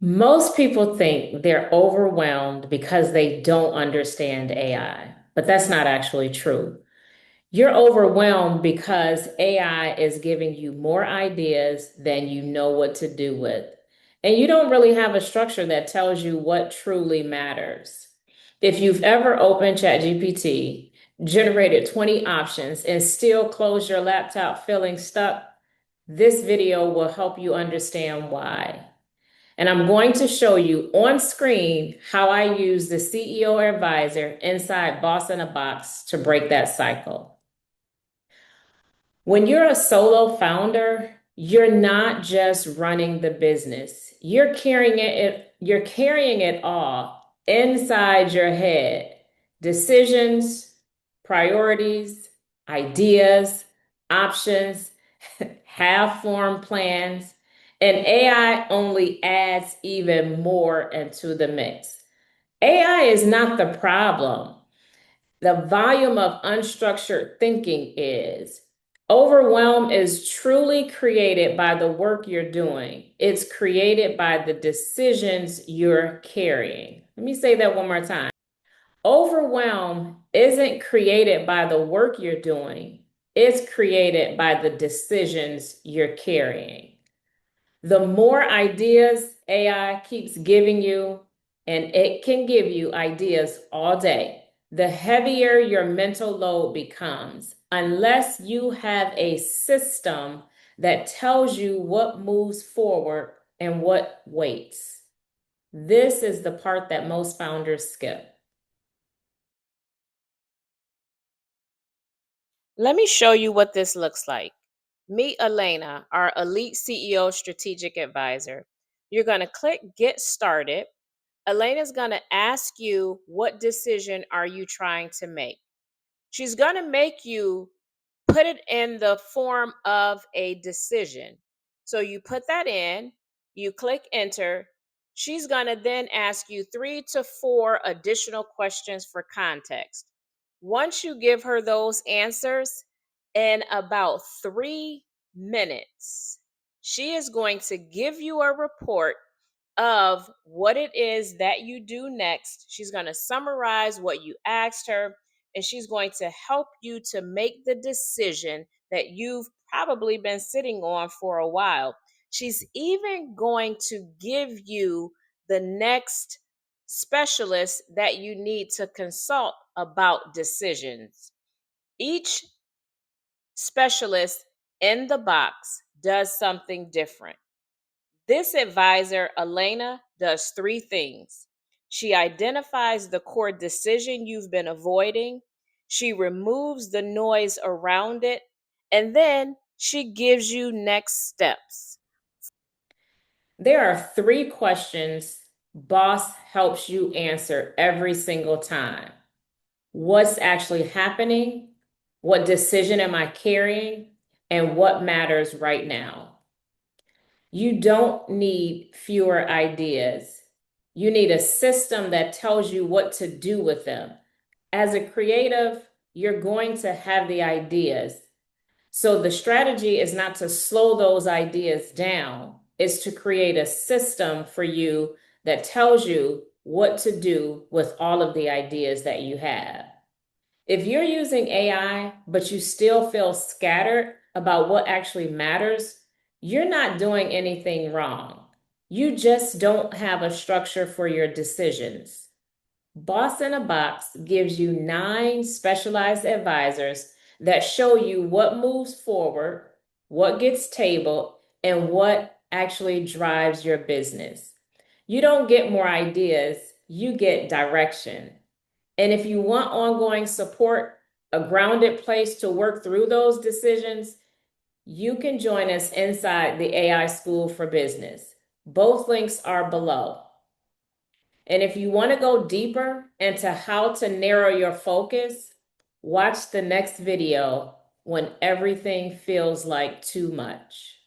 Most people think they're overwhelmed because they don't understand AI, but that's not actually true. You're overwhelmed because AI is giving you more ideas than you know what to do with. And you don't really have a structure that tells you what truly matters. If you've ever opened ChatGPT, generated 20 options, and still closed your laptop feeling stuck, this video will help you understand why. And I'm going to show you on screen how I use the CEO advisor inside Boss in a Box to break that cycle. When you're a solo founder, you're not just running the business. You're carrying it all inside your head. Decisions, priorities, ideas, options, half-formed plans, and AI only adds even more into the mix. AI is not the problem. The volume of unstructured thinking is. Overwhelm is truly created by the work you're doing. It's created by the decisions you're carrying. Let me say that one more time. Overwhelm isn't created by the work you're doing. It's created by the decisions you're carrying. The more ideas AI keeps giving you, and it can give you ideas all day, the heavier your mental load becomes, unless you have a system that tells you what moves forward and what waits. This is the part that most founders skip. Let me show you what this looks like. Meet Elena, our elite CEO strategic advisor. You're going to click Get Started. Elena's going to ask you, what decision are you trying to make? She's going to make you put it in the form of a decision. So you put that in, you click enter. She's going to then ask you 3 to 4 additional questions for context. Once you give her those answers, in about 3 minutes, she is going to give you a report of what it is that you do next. She's going to summarize what you asked her, and she's going to help you to make the decision that you've probably been sitting on for a while. She's even going to give you the next specialist that you need to consult about decisions. Each specialist in the box does something different. This advisor, Elena, does 3 things. She identifies the core decision you've been avoiding, she removes the noise around it, and then she gives you next steps. There are 3 questions Boss helps you answer every single time. What's actually happening? What decision am I carrying? And what matters right now? You don't need fewer ideas. You need a system that tells you what to do with them. As a creative, you're going to have the ideas. So the strategy is not to slow those ideas down, it's to create a system for you that tells you what to do with all of the ideas that you have. If you're using AI, but you still feel scattered about what actually matters, you're not doing anything wrong. You just don't have a structure for your decisions. Boss in a Box gives you 9 specialized advisors that show you what moves forward, what gets tabled, and what actually drives your business. You don't get more ideas, you get direction. And if you want ongoing support, a grounded place to work through those decisions, you can join us inside the AI School for Business. Both links are below. And if you want to go deeper into how to narrow your focus, watch the next video when everything feels like too much.